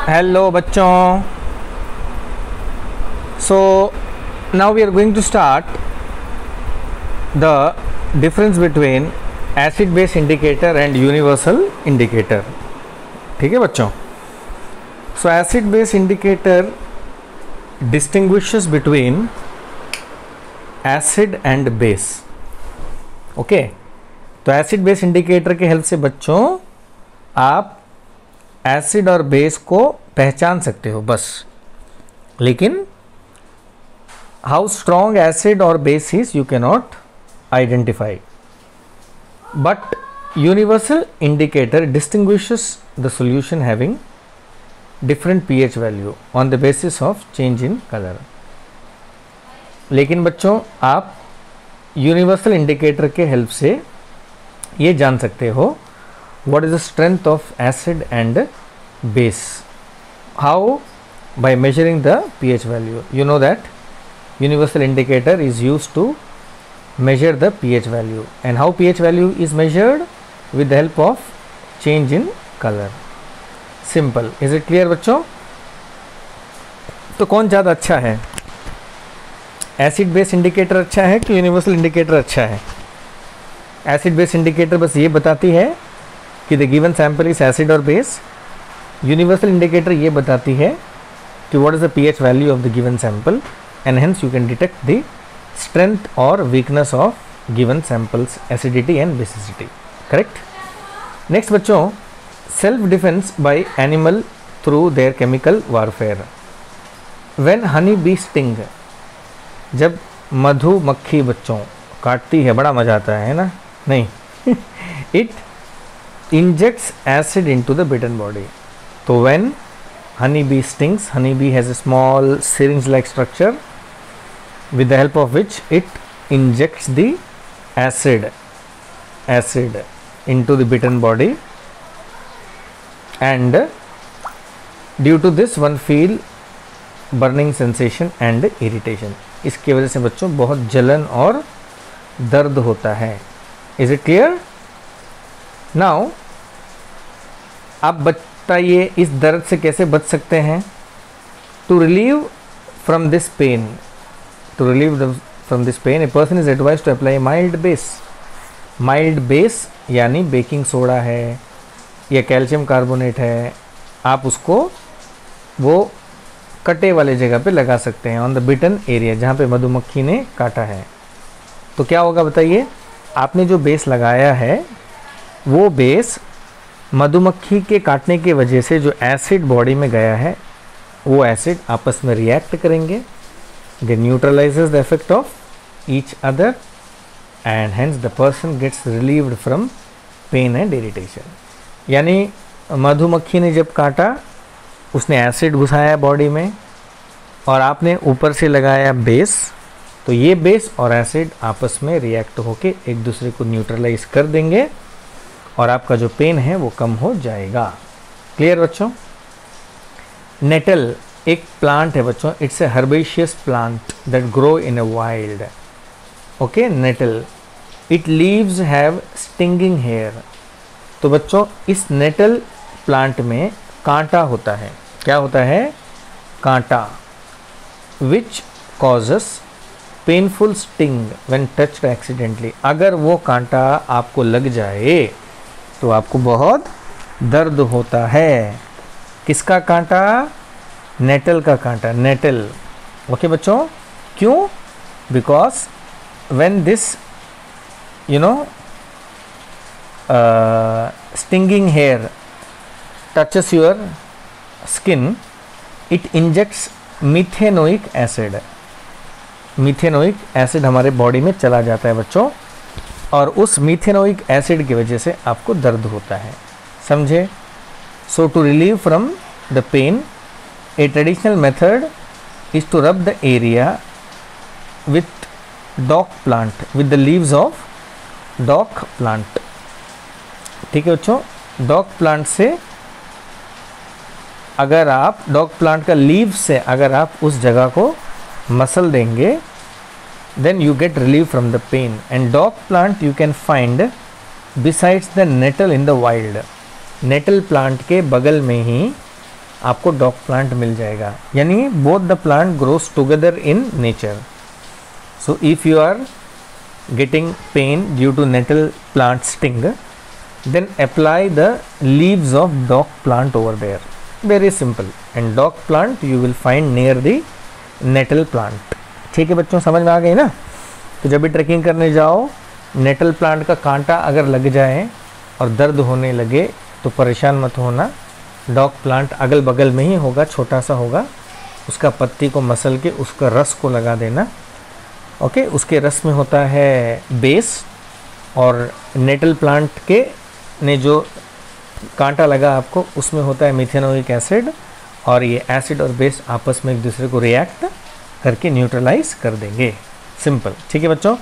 Hello बच्चों, so now we are going to start the difference between acid base indicator and universal indicator. ठीक है बच्चों, so acid base indicator distinguishes between acid and base. Okay, तो acid base indicator के help से बच्चों आप acid और base को पहचान सकते हो बस, लेकिन हाउ स्ट्रॉन्ग एसिड और base is you can not identify. But universal indicator distinguishes the solution having different pH value on the basis of change in colour. लेकिन बच्चों आप यूनिवर्सल इंडिकेटर के हेल्प से ये जान सकते हो what is the strength of acid and base. How? By measuring the pH value. You know that universal indicator is used to measure the pH value. And how pH value is measured? With the help of change in color. Simple. Is it clear बच्चों? तो कौन ज़्यादा अच्छा है, acid base indicator अच्छा है कि universal indicator अच्छा है? एसिड बेस इंडिकेटर बस ये बताती है कि the given sample is acid और बेस। यूनिवर्सल इंडिकेटर ये बताती है कि what is the pH value of the given sample and hence you can detect the strength और weakness of given samples acidity and basicity. Correct. Next बच्चों, self defence by animal through their chemical warfare. When honey bee sting, जब मधुमक्खी बच्चों काटती है, बड़ा मजा आता है ना? नहीं it injects acid into the bitten body. So when honey bee stings, honey bee has a small syringe like structure with the help of which it injects the acid into the bitten body, and due to this one feel burning sensation and irritation. इसकी वजह से बच्चों बहुत जलन और दर्द होता है। Is it clear? Now आप बताइए इस दर्द से कैसे बच सकते हैं? To relieve from this pain, a person is advise to apply mild base. Mild base यानी बेकिंग सोडा है या कैल्शियम कार्बोनेट है, आप उसको वो कटे वाले जगह पे लगा सकते हैं, ऑन द बिटन एरिया, जहाँ पे मधुमक्खी ने काटा है। तो क्या होगा बताइए? आपने जो बेस लगाया है वो बेस मधुमक्खी के काटने की वजह से जो एसिड बॉडी में गया है वो एसिड आपस में रिएक्ट करेंगे, they neutralizes the effect of each other and hence the person gets relieved from pain and irritation. यानी मधुमक्खी ने जब काटा उसने एसिड घुसाया बॉडी में और आपने ऊपर से लगाया बेस, तो ये बेस और एसिड आपस में रिएक्ट होके एक दूसरे को न्यूट्रलाइज कर देंगे और आपका जो पेन है वो कम हो जाएगा। क्लियर बच्चों? नेटल एक प्लांट है बच्चों, it's a herbaceous plant that grow in a wild. Okay, nettle, it leaves have stinging hair. तो बच्चों इस नेटल प्लांट में कांटा होता है। क्या होता है? कांटा, which causes painful sting when touched accidentally. अगर वो कांटा आपको लग जाए तो आपको बहुत दर्द होता है। किसका कांटा? नेटल का कांटा, नेटल। ओके बच्चों, क्यों? Because when this stinging hair touches your skin, it injects methanoic acid. Methanoic acid हमारे बॉडी में चला जाता है बच्चों, और उस मिथेनोइक एसिड की वजह से आपको दर्द होता है। समझे? So to relieve from the pain, a traditional method is to rub the area with dock plant, with the leaves of dock plant. ठीक है बच्चों, डॉक प्लांट से अगर आप डॉग प्लांट का लीव से अगर आप उस जगह को मसल देंगे, then you get relieve from the pain. And dog plant you can find besides the nettle in the wild. Nettle plant के बगल में ही आपको डॉग प्लांट मिल जाएगा। यानी both the plant grows together in nature. So if you are getting pain due to nettle plant sting, then apply the leaves of dog plant over there, very simple, and dog plant you will find near the nettle plant। ठीक है बच्चों, समझ में आ गई ना। तो जब भी ट्रैकिंग करने जाओ, नेटल प्लांट का कांटा अगर लग जाए और दर्द होने लगे तो परेशान मत होना, डॉग प्लांट अगल बगल में ही होगा, छोटा सा होगा, उसका पत्ती को मसल के उसका रस को लगा देना। ओके, उसके रस में होता है बेस, और नेटल प्लांट के ने जो कांटा लगा आपको उसमें होता है मिथेनोइक एसिड, और ये एसिड और बेस आपस में एक दूसरे को रिएक्ट करके न्यूट्रलाइज कर देंगे। सिंपल, ठीक है बच्चों।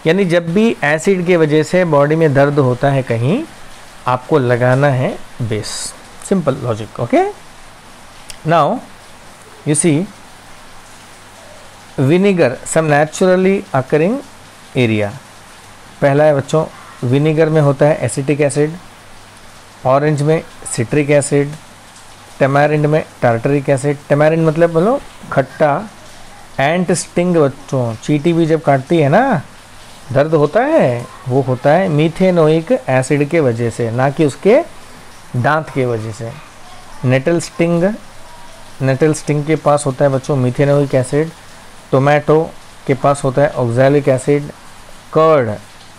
यानी जब भी एसिड की वजह से बॉडी में दर्द होता है कहीं, आपको लगाना है base. Simple logic. Okay, now you see vinegar, some naturally occurring area. पहला है बच्चों, विनेगर में होता है एसिटिक एसिड, ऑरेंज में सिट्रिक एसिड, टैमारिंड में टार्टरिक एसिड। टैमारिंड मतलब बोलो खट्टा। एंट स्टिंग बच्चों, चींटी भी जब काटती है ना, दर्द होता है, वो होता है मीथेनोइक एसिड के वजह से, ना कि उसके दांत के वजह से। नेटल स्टिंग के पास होता है बच्चों मीथेनोइक एसिड। टोमेटो के पास होता है ऑक्सैलिक एसिड। कर्ड,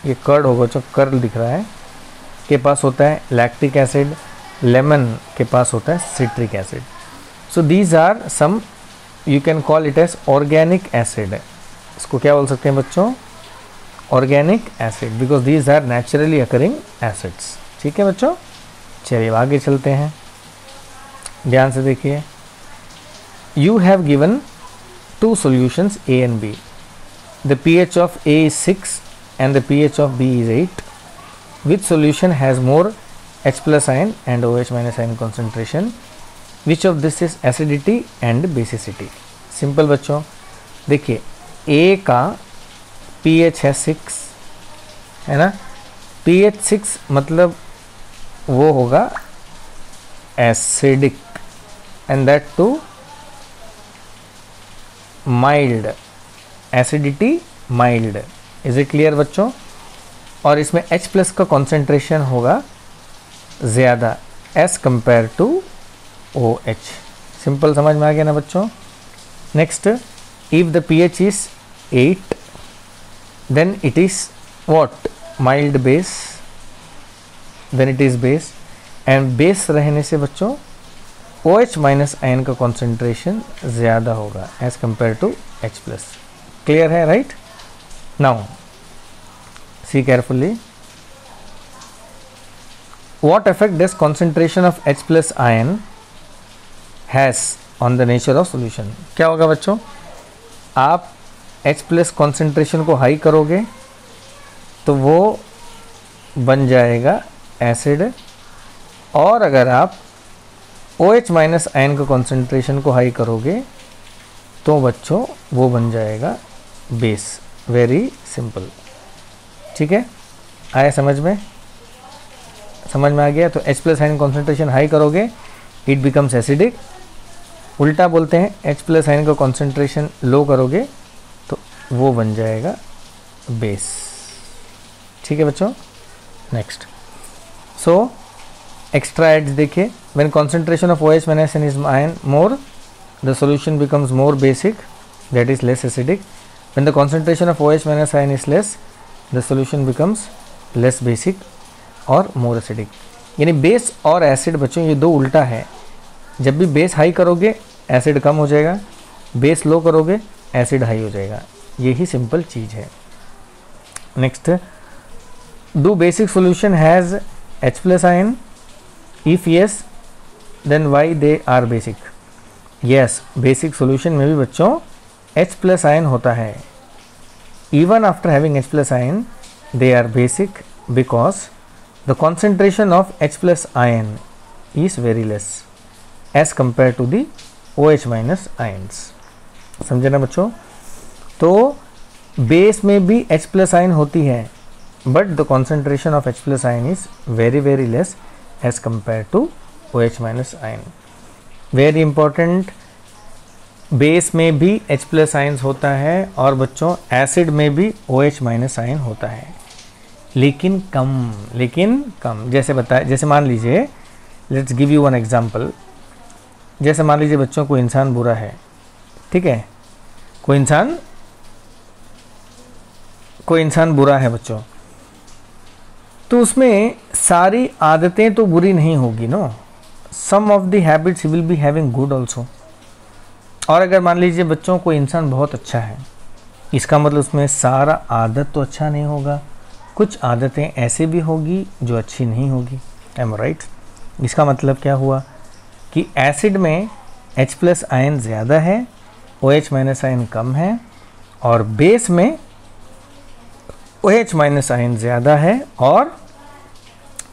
ये कर्ड होगा जो कर्ल दिख रहा है, के पास होता है लैक्टिक एसिड। लेमन के पास होता है citric acid. So these are some, you can call it as organic acid. इसको क्या बोल सकते हैं बच्चों? Organic acid, because these are naturally occurring acids. ठीक है बच्चों, चलिए आगे चलते हैं, ध्यान से देखिए। You have given two solutions A and B. The pH of A is 6 and the pH of B is 8. Which solution has more H plus ion and OH minus ion concentration? Which of this is acidity and basicity? Simple बच्चों, देखिए A का pH है 6, है ना। pH 6 मतलब वो होगा acidic and that too mild, acidity mild. Is it clear बच्चों? और इसमें H प्लस का कॉन्सेंट्रेशन होगा ज़्यादा as compare to OH। Simple, समझ में आ गया ना बच्चों। Next, if the pH is 8 then it is what? Mild base, then it is base. And base रहने से बच्चों OH माइनस आयन का कॉन्सेंट्रेशन ज़्यादा होगा as compare to H plus. Clear है, right? Now see carefully, what effect this concentration of H plus ion has on the nature of solution? क्या होगा बच्चों? आप H प्लस कॉन्सेंट्रेशन को high करोगे तो वो बन जाएगा एसिड, और अगर आप OH माइनस आयन का कॉन्सेंट्रेशन को हाई करोगे तो बच्चों वो बन जाएगा बेस। वेरी सिंपल, ठीक है, आया समझ में? समझ में आ गया? तो H plus ion concentration high करोगे, इट बिकम्स एसिडिक। उल्टा बोलते हैं, H प्लस आयन का कॉन्सेंट्रेशन लो करोगे तो वो बन जाएगा बेस। ठीक है बच्चों, नेक्स्ट। सो एक्स्ट्रा एड्स देखिए, when concentration of OH minus is ion more, the solution becomes more basic, that is less acidic. When the concentration of OH minus ion is less, the solution becomes less basic और more acidic। यानी base और acid बच्चों ये दो उल्टा है। जब भी बेस हाई करोगे एसिड कम हो जाएगा, बेस लो करोगे एसिड हाई हो जाएगा। यही सिंपल चीज़ है। Next, do basic solution has H plus ion? If yes, then why they are basic? Yes, basic solution में भी बच्चों H plus ion होता है। Even after having H plus ion, they are basic because the concentration of H plus ion is very less as compared to the OH minus ions। समझे ना बच्चों? तो base में भी H plus ion होती है, but the concentration of H plus ion is very very less as compared to OH minus ion। Very important, base में भी H प्लस आयन्स होता है और बच्चों एसिड में भी OH माइनस आयन होता है, लेकिन कम। जैसे मान लीजिए, let's give you one example. जैसे मान लीजिए बच्चों कोई इंसान बुरा है, ठीक है, कोई इंसान बुरा है बच्चों, तो उसमें सारी आदतें तो बुरी नहीं होगी no, some of the habits will be having good also. और अगर मान लीजिए बच्चों कोई इंसान बहुत अच्छा है, इसका मतलब उसमें सारा आदत तो अच्छा नहीं होगा, कुछ आदतें ऐसे भी होगी जो अच्छी नहीं होगी। Am right? इसका मतलब क्या हुआ कि एसिड में H प्लस आयन ज़्यादा है, OH माइनस आयन कम है, और बेस में OH माइनस आयन ज़्यादा है और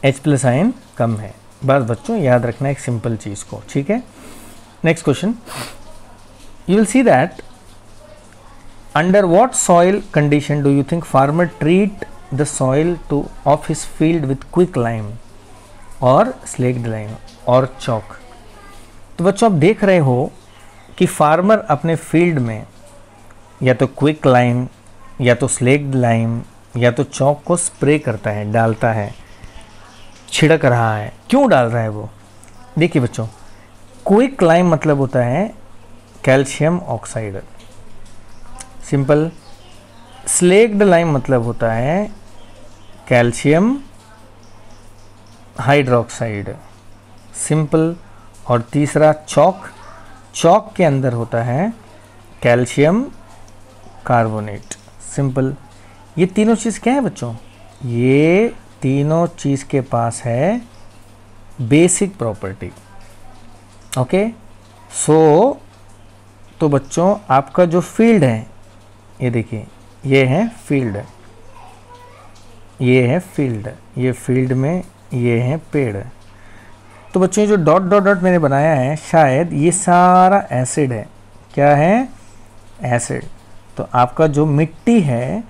H प्लस आयन कम है। बस बच्चों याद रखना एक सिंपल चीज़ को, ठीक है। Next question, you will see that under what soil condition do you think farmer treat the soil of his field with quick lime or slaked lime or chalk। तो बच्चों आप देख रहे हो कि फार्मर अपने फील्ड में या तो क्विक लाइम या तो स्लेक्ड लाइम या तो चौक को स्प्रे करता है, डालता है, छिड़क रहा है। क्यों डाल रहा है वो? देखिए बच्चों, क्विक लाइम मतलब होता है calcium oxide, simple. Slaked lime मतलब होता है कैल्शियम हाइड्रोक्साइड, सिंपल। और तीसरा चौक के अंदर होता है कैल्शियम कार्बोनेट, सिंपल। ये तीनों चीज़ क्या है बच्चों? ये तीनों चीज़ के पास है बेसिक प्रॉपर्टी, ओके। तो बच्चों आपका जो फील्ड है, ये देखिए, ये है फील्ड, ये फील्ड में ये है पेड़। तो बच्चों जो डॉट डॉट डॉट मैंने बनाया है, शायद ये सारा एसिड है। क्या है? एसिड। तो आपका जो मिट्टी है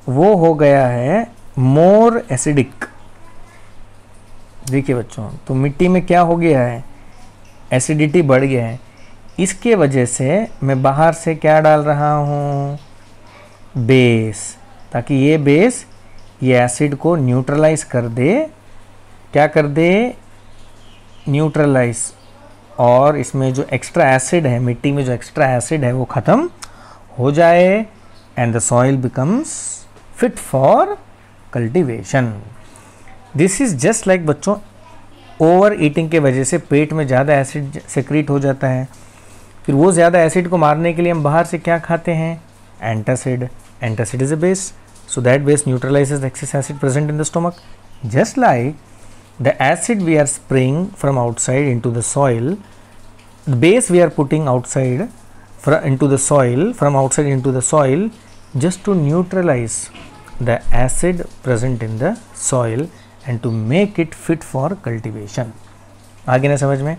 वो हो गया है मोर एसिडिक। देखिए बच्चों, तो मिट्टी में क्या हो गया है? एसिडिटी बढ़ गया है। इसके वजह से मैं बाहर से क्या डाल रहा हूँ? बेस, ताकि ये बेस ये एसिड को न्यूट्रलाइज कर दे। क्या कर दे? न्यूट्रलाइज। और इसमें जो एक्स्ट्रा एसिड है, मिट्टी में जो एक्स्ट्रा एसिड है वो ख़त्म हो जाए, and the soil becomes fit for cultivation. This is just like बच्चों, ओवर ईटिंग के वजह से पेट में ज़्यादा एसिड सेक्रीट हो जाता है। फिर वो ज़्यादा एसिड को मारने के लिए हम बाहर से क्या खाते हैं? Antacid. Antacid is a base, so that base neutralises excess acid present in the stomach. Just like the acid we are spraying from outside into the soil, the base we are putting outside into the soil, from outside into the soil, just to neutralize the acid present in the soil and to make it fit for cultivation. आगे ना समझ में?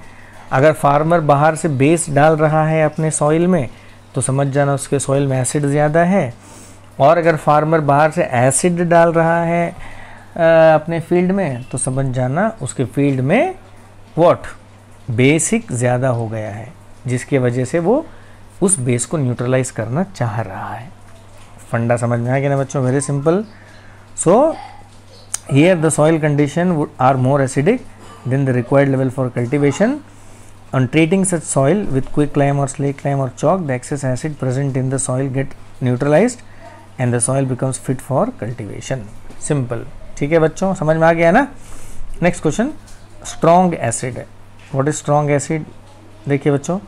अगर farmer बाहर से base डाल रहा है अपने सॉइल में, तो समझ जाना उसके सॉइल में एसिड ज़्यादा है। और अगर फार्मर बाहर से एसिड डाल रहा है अपने फील्ड में, तो समझ जाना उसके फील्ड में व्हाट? बेसिक ज़्यादा हो गया है, जिसके वजह से वो उस बेस को न्यूट्रलाइज करना चाह रहा है। फंडा समझ में आ गया ना बच्चों? Very simple. So here the soil condition are more acidic than the required level for cultivation. On treating such soil with quick lime or slaked lime or chalk, the excess acid present in the soil get neutralized and the soil becomes fit for cultivation. Simple. ठीक है बच्चों, समझ में आ गया ना? Next question, strong acid. What is strong acid? देखिए बच्चों,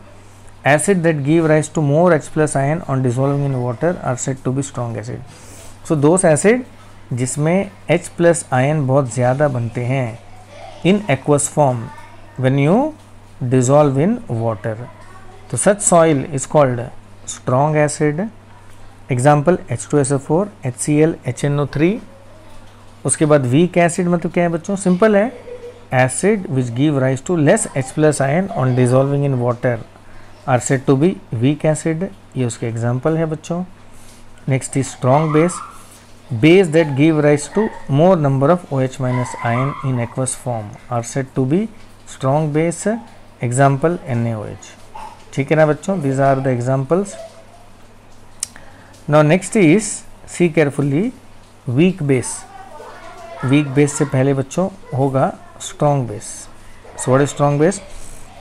acid that give rise to more H plus ion on dissolving in water are said to be strong acid. So those acid जिसमें H प्लस आयन बहुत ज़्यादा बनते हैं in aqueous form when you dissolve in water, तो such soil is called strong acid. Example H2SO4, HCl, HNO3. उसके बाद weak acid मतलब क्या है बच्चों? सिंपल है, acid which give rise to less H plus ion on dissolving in water are said to be weak acid. ये उसके example है बच्चों. Next is strong base. Base that give rise to more number of OH minus ion in aqueous form are said to be strong base. Example NaOH, ठीक है ना बच्चों, these are the examples. Now next is see carefully weak base. Weak base से पहले बच्चों होगा strong base. So what is strong base?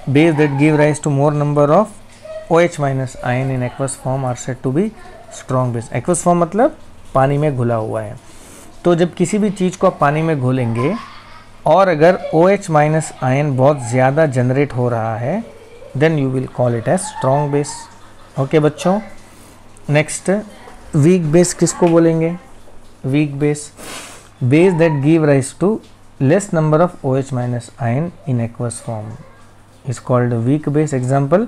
Base that give rise to more number of OH minus ion in aqueous form are said to be strong base. Aqueous form मतलब पानी में घुला हुआ है। तो जब किसी भी चीज़ को आप पानी में घोलेंगे और अगर OH माइनस आयन बहुत ज़्यादा जनरेट हो रहा है, then you will call it as strong base. Okay बच्चों, नेक्स्ट वीक बेस किसको बोलेंगे? Weak base, base that give rise to less number of OH minus ion in aqueous form is called weak base. Example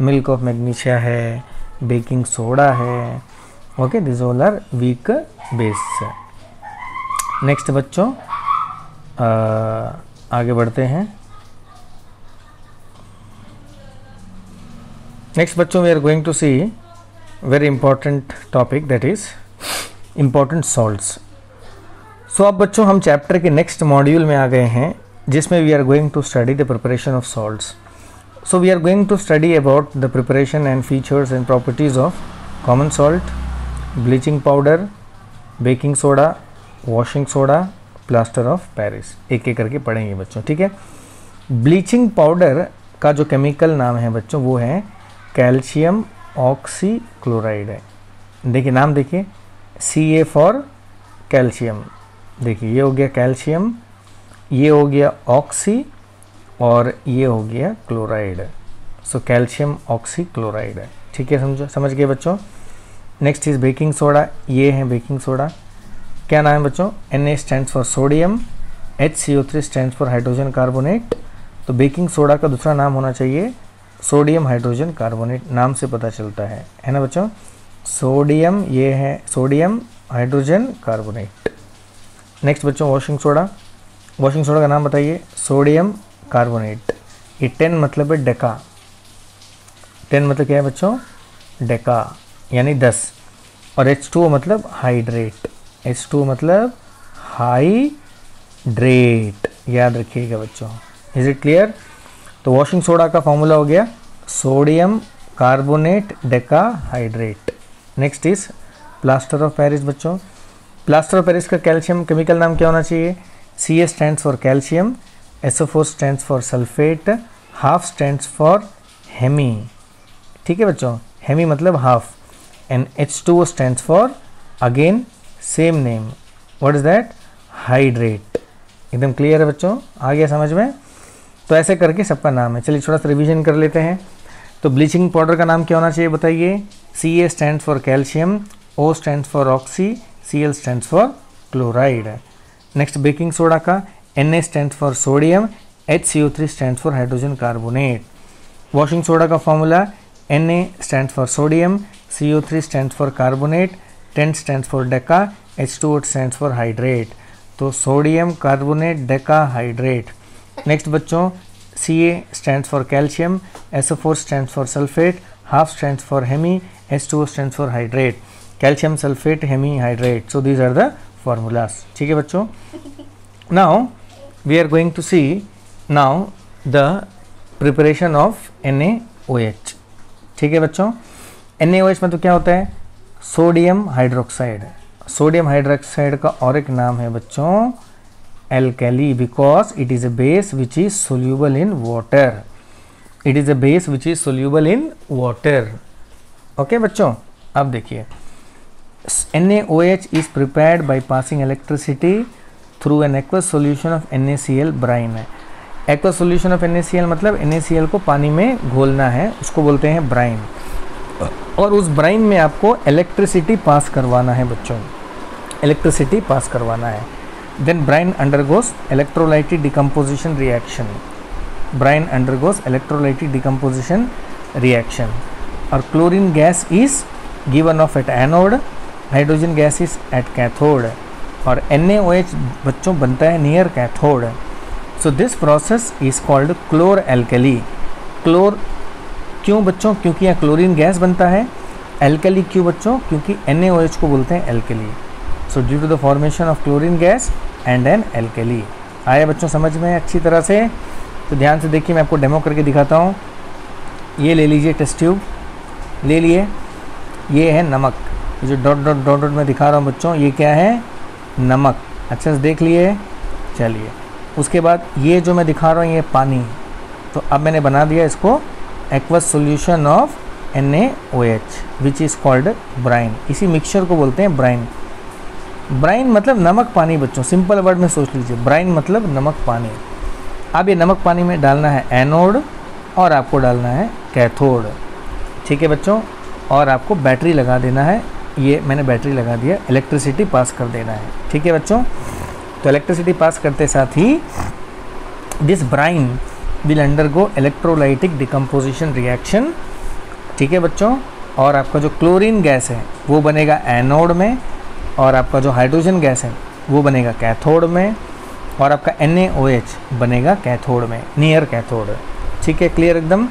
milk of magnesia है, baking soda है। Okay, this all are weak base. Next बच्चों आगे बढ़ते हैं। Next बच्चों we are going to see very important topic, that is important salts. So अब बच्चों हम चैप्टर के नेक्स्ट मॉड्यूल में आ गए हैं, जिसमें we are going to study the preparation of salts. So we are going to study about the preparation and features and properties of common salt, bleaching powder, baking soda, washing soda, plaster of Paris. एक एक करके पढ़ेंगे बच्चों, ठीक है। Bleaching powder का जो chemical नाम है बच्चों वो है कैल्शियम ऑक्सीक्लोराइड है। देखिए नाम देखिए, Ca फॉर कैल्शियम, देखिए ये हो गया कैल्शियम, ये हो गया ऑक्सी और ये हो गया क्लोराइड। सो कैल्शियम ऑक्सीक्लोराइड है, ठीक है, समझ गए बच्चों। नेक्स्ट इज बेकिंग सोडा, ये है बेकिंग सोडा। क्या नाम है बच्चों? Na stands for sodium, HCO3 stands for hydrogen carbonate. तो बेकिंग सोडा का दूसरा नाम होना चाहिए सोडियम हाइड्रोजन कार्बोनेट, नाम से पता चलता है ना बच्चों। सोडियम, ये है सोडियम हाइड्रोजन कार्बोनेट। नेक्स्ट बच्चों वॉशिंग सोडा। वॉशिंग सोडा का नाम बताइए? Sodium carbonate. ये 10 मतलब है डेका। 10 मतलब क्या है बच्चों? डेका यानी 10। और H2O मतलब हाइड्रेट। H2O मतलब हाइड्रेट, याद रखिएगा बच्चों। Is it clear? तो वॉशिंग सोडा का फॉर्मूला हो गया sodium carbonate Deka hydrate. Next is plaster of Paris बच्चों। प्लास्टर ऑफ पेरिस का कैल्शियम केमिकल नाम क्या होना चाहिए? Ca stands for calcium, SO4 stands for sulphate, half stands for hemi, ठीक है बच्चों, हेमी मतलब half, and H2O stands for again same name, what is that? Hydrate. एकदम क्लियर है बच्चों, आ गया समझ में? तो ऐसे करके सबका नाम है। चलिए थोड़ा सा रिवीजन कर लेते हैं। तो ब्लीचिंग पाउडर का नाम क्या होना चाहिए बताइए? Ca stands for calcium, O stands for oxy, Cl stands for chloride. Next baking soda का Na stands for sodium, HCO3 stands for hydrogen carbonate. Washing soda का formula Na stands for sodium, CO3 stands for carbonate, 10 stands for deca, H2O stands for hydrate. तो sodium carbonate Deka hydrate. Next बच्चों Ca stands for calcium, SO4 stands for sulphate, half stands for hemi, H2O stands for hydrate. Calcium sulphate hemihydrate. So these are the formulas, ठीक है बच्चों। Now we are going to see now the preparation of NaOH, ठीक है बच्चों। NaOH में तो क्या होता है? Sodium hydroxide. सोडियम हाइड्रोक्साइड का और एक नाम है बच्चों alkali, because it is a base which is soluble in water. It is a base which is soluble in water. Okay बच्चों, अब देखिए NaOH is prepared by passing electricity through an aqueous solution of NaCl brine. Aqueous solution of NaCl मतलब NaCl को पानी में घोलना है, उसको बोलते हैं ब्राइन। और उस ब्राइन में आपको इलेक्ट्रिसिटी पास करवाना है बच्चों, इलेक्ट्रिसिटी पास करवाना है। Then brine undergoes electrolytic decomposition reaction. Brine undergoes electrolytic decomposition reaction. और chlorine gas is given off at anode, hydrogen gas is at cathode. और NaOH बच्चों बनता है near cathode. So this process is called chlor-alkali. क्लोर क्यों बच्चों? क्योंकि यहाँ chlorine gas बनता है। एल्कली क्यों बच्चों? क्योंकि NaOH को बोलते हैं alkali. So due to the formation of chlorine gas and an alkali. आया बच्चों समझ में अच्छी तरह से? तो ध्यान से देखिए, मैं आपको डेमो करके दिखाता हूँ। ये ले लीजिए, टेस्ट ट्यूब ले लिए, ये है नमक, जो डॉट डॉट डॉट डॉट मैं दिखा रहा हूँ बच्चों, ये क्या है? नमक। अच्छा से देख लिए। चलिए, उसके बाद ये जो मैं दिखा रहा हूँ ये पानी। तो अब मैंने बना दिया इसको aqueous solution of NaOH which is called brine. इसी मिक्सचर को बोलते हैं ब्राइन। ब्राइन मतलब नमक पानी बच्चों, सिंपल वर्ड में सोच लीजिए, ब्राइन मतलब नमक पानी। अब ये नमक पानी में डालना है एनोड और आपको डालना है कैथोड, ठीक है बच्चों। और आपको बैटरी लगा देना है, ये मैंने बैटरी लगा दिया, इलेक्ट्रिसिटी पास कर देना है, ठीक है बच्चों। तो इलेक्ट्रिसिटी पास करते साथ ही this brine will undergo electrolytic decomposition reaction, ठीक है बच्चों। और आपका जो क्लोरीन गैस है वो बनेगा एनोड में, और आपका जो हाइड्रोजन गैस है वो बनेगा कैथोड में, और आपका NaOH बनेगा कैथोड में, नियर कैथोड, ठीक है, क्लियर एकदम।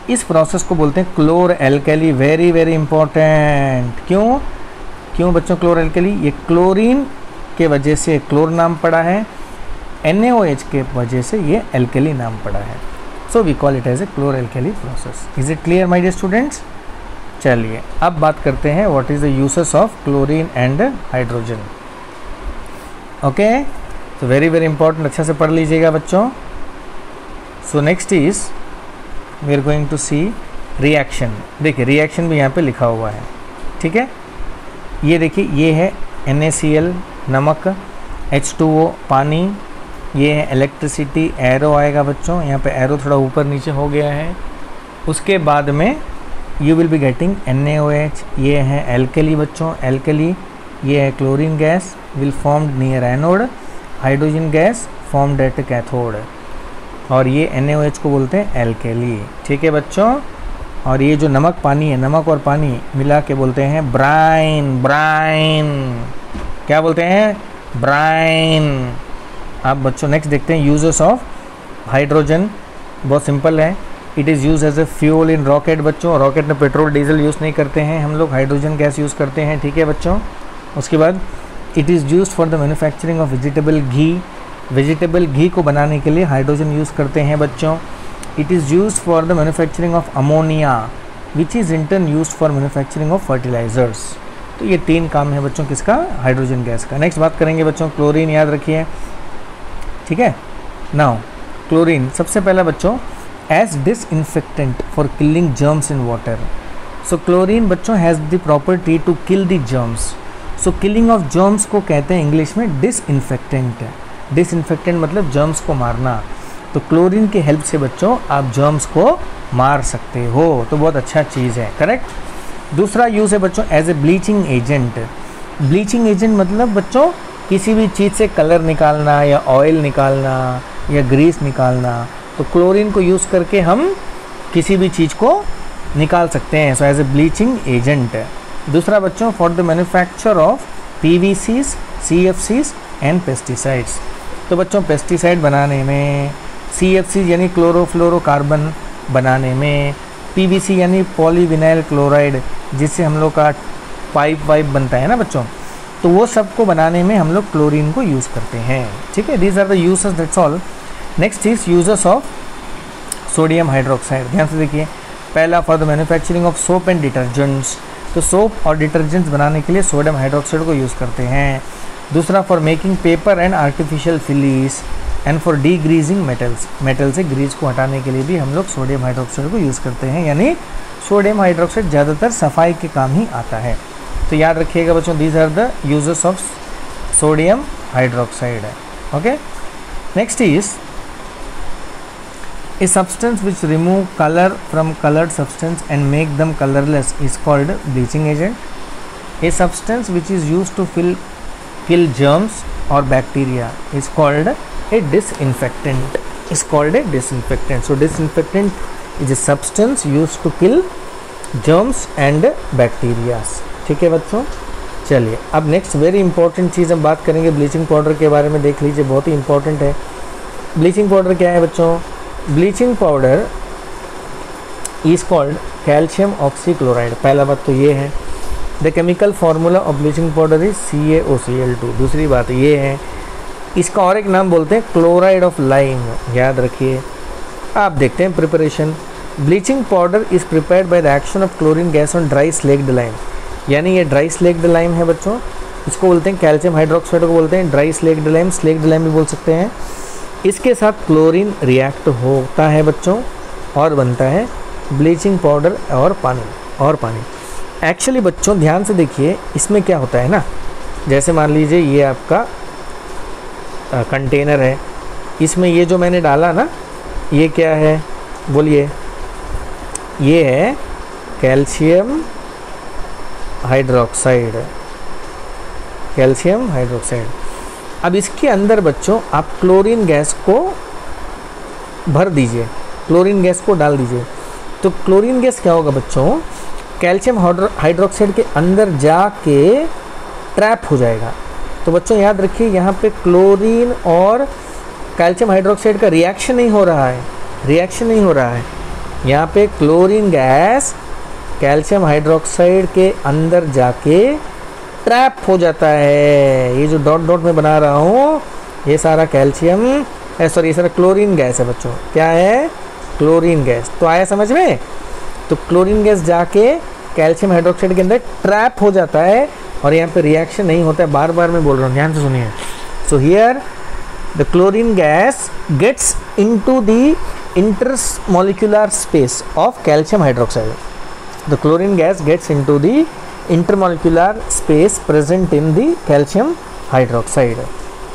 इस प्रोसेस को बोलते हैं क्लोर एल्कली। Very very important. क्यों बच्चों क्लोर एल्कली? ये क्लोरीन के वजह से क्लोर नाम पड़ा है, NaOH के वजह से ये एल्कली नाम पड़ा है। So we call it as a chlor alkali process. Is it clear my dear students? चलिए अब बात करते हैं what is the uses of chlorine and hydrogen. Okay, तो वेरी वेरी इंपॉर्टेंट, अच्छा से पढ़ लीजिएगा बच्चों। So next is we are going to see reaction. देखिए रिएक्शन भी यहाँ पे लिखा हुआ है, ठीक है। ये देखिए, ये है NaCl नमक, H2O पानी, ये है इलेक्ट्रिसिटी, एरो आएगा बच्चों, यहाँ पे एरो थोड़ा ऊपर नीचे हो गया है। उसके बाद में you will be getting NaOH, ये है एल्कली बच्चों, एल्कली, ये है chlorine gas will formed near anode, hydrogen gas formed at cathode, और ये NaOH को बोलते हैं एल्कली, ठीक है बच्चों। और ये जो नमक पानी है, नमक और पानी मिला के बोलते हैं ब्राइन। ब्राइन क्या बोलते हैं? ब्राइन। अब बच्चों नेक्स्ट देखते हैं यूजेस ऑफ हाइड्रोजन। बहुत सिंपल है, it is use as a fuel in rocket बच्चों। रॉकेट में पेट्रोल डीजल यूज़ नहीं करते हैं हम लोग, हाइड्रोजन गैस यूज़ करते हैं, ठीक है बच्चों। उसके बाद it is use for the manufacturing of vegetable ghee. Vegetable ghee को बनाने के लिए हाइड्रोजन यूज़ करते हैं बच्चों। It is use for the manufacturing of ammonia which is in turn use for manufacturing of fertilisers. तो ये 3 काम है बच्चों किसका? हाइड्रोजन गैस का। नेक्स्ट बात करेंगे बच्चों क्लोरीन, याद रखिए, ठीक है। नाउ क्लोरीन सबसे पहला बच्चों as disinfectant for killing germs in water. So chlorine बच्चों has the property to kill the germs. So killing of germs को कहते हैं इंग्लिश में डिसइंफेक्टेंट। डिसइंफेक्टेंट मतलब जर्म्स को मारना। तो क्लोरीन की हेल्प से बच्चों आप जर्म्स को मार सकते हो, तो बहुत अच्छा चीज़ है, करेक्ट। दूसरा यूज़ है बच्चों as a bleaching agent. Bleaching agent मतलब बच्चों किसी भी चीज़ से कलर निकालना या ऑयल निकालना या ग्रीस निकालना, तो क्लोरीन को यूज़ करके हम किसी भी चीज़ को निकाल सकते हैं। So as a bleaching agent. दूसरा बच्चों for the manufacture of PVCs, CFCs and pesticides. तो बच्चों पेस्टिसाइड बनाने में, CFC यानी क्लोरोफ्लोरोकार्बन बनाने में, PVC यानी पॉलीविनाइल क्लोराइड जिससे हम लोग का पाइप वाइप बनता है ना बच्चों, तो वो सब को बनाने में हम लोग क्लोरीन को यूज़ करते हैं, ठीक है। These are the uses, that's all. Next is uses of sodium hydroxide. ध्यान से देखिए, पहला for the manufacturing of soap and detergents. तो सोप और डिटर्जेंट्स बनाने के लिए सोडियम हाइड्रोक्साइड को यूज़ करते हैं। दूसरा for making paper and artificial फिलीस and for degreasing metals. Metal से ग्रीस को हटाने के लिए भी हम लोग सोडियम हाइड्रोक्साइड को यूज़ करते हैं, यानी सोडियम हाइड्रोक्साइड ज़्यादातर सफाई के काम ही आता है। तो याद रखिएगा बच्चों, these are the uses of sodium hydroxide. Okay, next is a substance which remove color from colored substance and make them colorless is called bleaching agent. A substance which is used to kill germs or bacteria is called a disinfectant. Is called a disinfectant. So disinfectant is a substance used to kill germs and bacteria. ठीक है बच्चों, चलिए अब next very important चीज़ हम बात करेंगे bleaching powder के बारे में। देख लीजिए, बहुत ही इंपॉर्टेंट है। ब्लीचिंग पाउडर क्या है बच्चों? Bleaching powder is called calcium oxychloride. पहला बात तो ये है। The chemical formula of bleaching powder is CaOCl2। दूसरी बात ये है, इसका और एक नाम बोलते हैं क्लोराइड ऑफ लाइम। याद रखिए, आप देखते हैं preparation. Bleaching powder is prepared by the action of chlorine gas on dry slaked lime, यानी ये ड्राई स्लेक्ड लाइम है बच्चों, इसको बोलते हैं कैल्शियम हाइड्रोक्साइड को बोलते हैं ड्राई स्लेक्ड लाइम भी बोल सकते हैं। इसके साथ क्लोरीन रिएक्ट होता है बच्चों और बनता है ब्लीचिंग पाउडर और पानी। एक्चुअली बच्चों ध्यान से देखिए, इसमें क्या होता है ना, जैसे मान लीजिए ये आपका कंटेनर है, इसमें ये जो मैंने डाला ना, ये क्या है बोलिए, ये है कैल्शियम हाइड्रोक्साइड। अब इसके अंदर बच्चों आप क्लोरीन गैस को भर दीजिए, क्लोरीन गैस को डाल दीजिए, तो क्लोरीन गैस क्या होगा बच्चों, कैल्शियम हाइड्रोक्साइड के अंदर जाके ट्रैप हो जाएगा। तो बच्चों याद रखिए, यहाँ पे क्लोरीन और कैल्शियम हाइड्रोक्साइड का रिएक्शन नहीं हो रहा है, यहाँ पे क्लोरीन गैस कैल्शियम हाइड्रोक्साइड के अंदर जाके ट्रैप हो जाता है। ये जो डॉट डॉट में बना रहा हूँ, ये सारा ये सारा क्लोरीन गैस है बच्चों। क्या है? Chlorine gas. तो आया समझ में? तो क्लोरीन गैस जाके कैल्शियम हाइड्रोक्साइड के अंदर ट्रैप हो जाता है और यहाँ पे रिएक्शन नहीं होता है। बार बार मैं बोल रहा हूँ, ध्यान से सुनिए। So here the chlorine gas gets into the intermolecular space of calcium hydroxide. The chlorine gas gets into the intermolecular space present in the calcium hydroxide.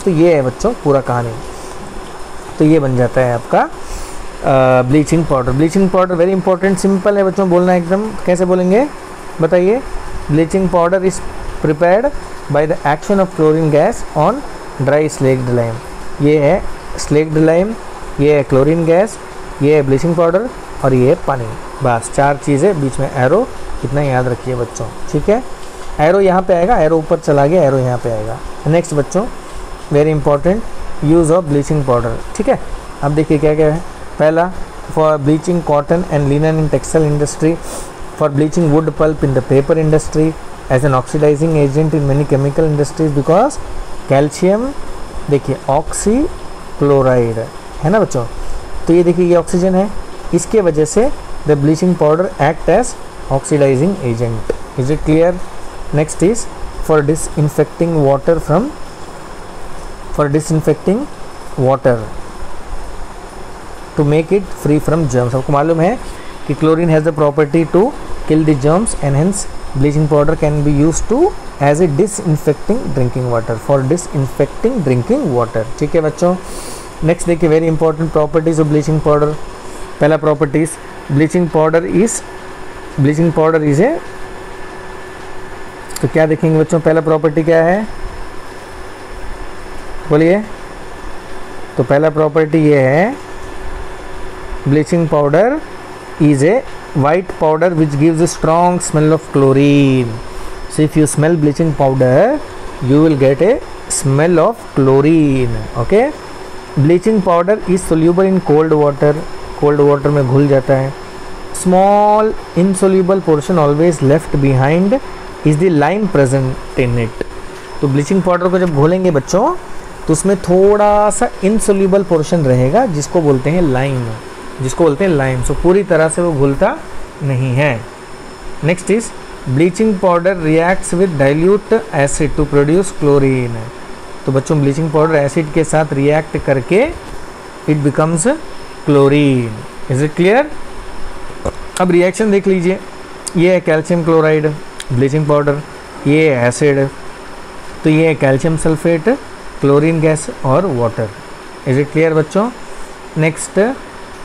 तो ये है बच्चों पूरा कहानी। तो ये बन जाता है आपका bleaching powder. Bleaching powder very important, simple है बच्चों बोलना एकदम। कैसे बोलेंगे बताइए? Bleaching powder is prepared by the action of chlorine gas on dry slaked lime. ये है स्लेक्ड लाइम, ये है क्लोरीन गैस, ये है ब्लीचिंग पाउडर और ये है पानी। बस 4 चीज़ें, बीच में एरो, इतना याद रखिए बच्चों, ठीक है। एरो यहाँ पे आएगा, एरो ऊपर चला गया, एरो यहाँ पे आएगा। नेक्स्ट बच्चों very important, use of bleaching powder, ठीक है। अब देखिए क्या क्या है। पहला, for bleaching cotton and linen in textile industry, for bleaching wood pulp in the paper industry, as an oxidising agent in many chemical industries, because calcium देखिए oxychloride है ना बच्चों। तो ये देखिए ये ऑक्सीजन है, इसके वजह से the bleaching powder act as oxidising agent. Is it clear? Next is for disinfecting water to make it free from germs. आपको मालूम है कि chlorine has the property to kill the germs and hence bleaching powder can be use to as a disinfecting drinking water, for disinfecting drinking water, ठीक है बच्चों। Next देखिए very important properties of bleaching powder. पहला properties, bleaching powder is a, तो क्या देखेंगे बच्चों? पहला प्रॉपर्टी क्या है बोलिए? तो पहला प्रॉपर्टी ये है, bleaching powder is a white powder which gives a strong smell of chlorine. So if you smell bleaching powder you will get a smell of chlorine. Okay, bleaching powder is soluble in cold water में घुल जाता है। Small insoluble portion always left behind is the lime present in it. तो bleaching powder को जब घोलेंगे बच्चों तो उसमें थोड़ा सा इनसोल्यूबल पोर्शन रहेगा जिसको बोलते हैं लाइम, सो पूरी तरह से वो घुलता नहीं है। Next is bleaching powder reacts with dilute acid to produce chlorine. तो बच्चों ब्लीचिंग पाउडर एसिड के साथ रिएक्ट करके it becomes chlorine. Is it clear? अब रिएक्शन देख लीजिए, ये है कैल्शियम क्लोराइड, ब्लीचिंग पाउडर, ये है एसिड, तो ये है कैल्शियम सल्फेट, क्लोरीन गैस और वाटर। इज इट क्लियर बच्चों? Next,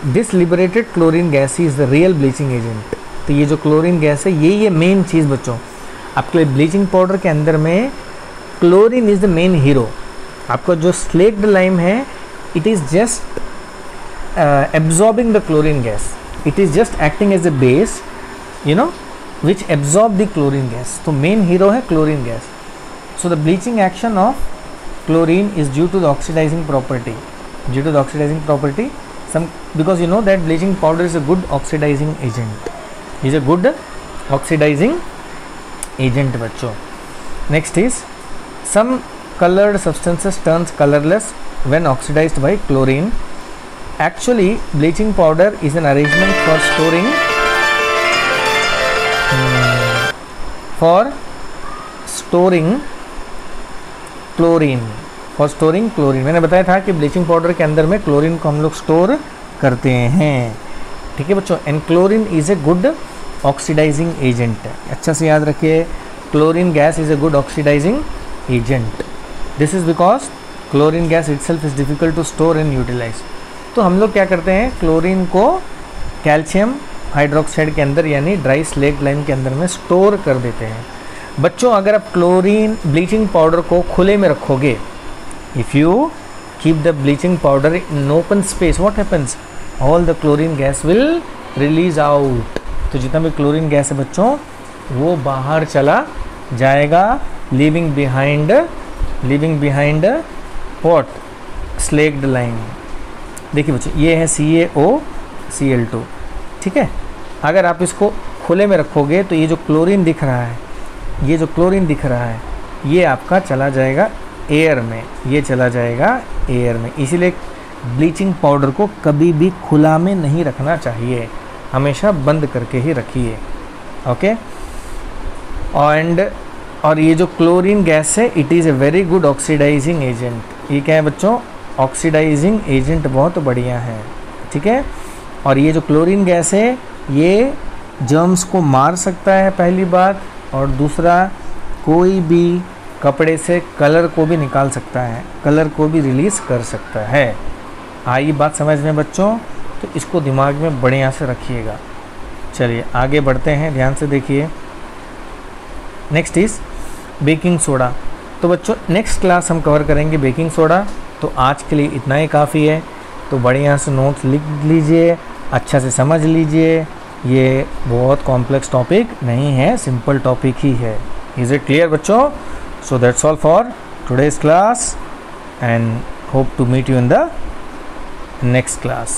this liberated chlorine gas is the real bleaching agent. तो ये जो क्लोरीन गैस है ये मेन चीज़ बच्चों आपके लिए। ब्लीचिंग पाउडर के अंदर में chlorine is the main hero. आपका जो स्लेक्ड लाइम है it is just absorbing the chlorine gas, it is just acting as a base which absorb the chlorine gas. तो मेन हीरो है chlorine gas. So the bleaching action of chlorine is due to the oxidizing property, because you know that bleaching powder is a good oxidizing agent बच्चों। next is some colored substances turns colorless when oxidized by chlorine, actually bleaching powder is an arrangement for storing chlorine. मैंने बताया था कि bleaching powder के अंदर में chlorine को हम लोग स्टोर करते हैं, ठीक है बच्चों। And chlorine is a good oxidising agent, अच्छा से याद रखिए, chlorine gas is a good oxidising agent. This is because chlorine gas itself is difficult to store and utilise. तो हम लोग क्या करते हैं, क्लोरीन को कैल्शियम हाइड्रोक्साइड के अंदर यानी ड्राई स्लेट लाइम के अंदर में स्टोर कर देते हैं। बच्चों अगर आप क्लोरीन ब्लीचिंग पाउडर को खुले में रखोगे, if you keep the bleaching powder in open space, what happens, all the chlorine gas will release out. तो जितना भी क्लोरीन गैस है बच्चों वो बाहर चला जाएगा, leaving behind what, slaked lime. देखिए बच्चों ये है CaOCl2, ठीक है। अगर आप इसको खुले में रखोगे तो ये जो क्लोरीन दिख रहा है, ये आपका चला जाएगा एयर में, इसीलिए ब्लीचिंग पाउडर को कभी भी खुला में नहीं रखना चाहिए, हमेशा बंद करके ही रखिए, ओके। और ये जो क्लोरीन गैस है, it is a very good oxidising agent. ये क्या है बच्चों, ऑक्सीडाइजिंग एजेंट बहुत बढ़िया है, ठीक है। और ये जो क्लोरीन गैस है ये जर्म्स को मार सकता है पहली बात, और दूसरा कोई भी कपड़े से कलर को भी निकाल सकता है, कलर को भी रिलीज़ कर सकता है। आई बात समझ में बच्चों, तो इसको दिमाग में बढ़िया से रखिएगा। चलिए आगे बढ़ते हैं, ध्यान से देखिए। Next is baking soda. तो बच्चों नेक्स्ट क्लास हम कवर करेंगे बेकिंग सोडा। तो आज के लिए इतना ही काफ़ी है, तो बढ़िया से नोट्स लिख लीजिए, अच्छा से समझ लीजिए, ये बहुत कॉम्प्लेक्स टॉपिक नहीं है, सिंपल टॉपिक ही है। इज़ इट क्लियर बच्चों? So that's all for today's class and hope to meet you in the next class.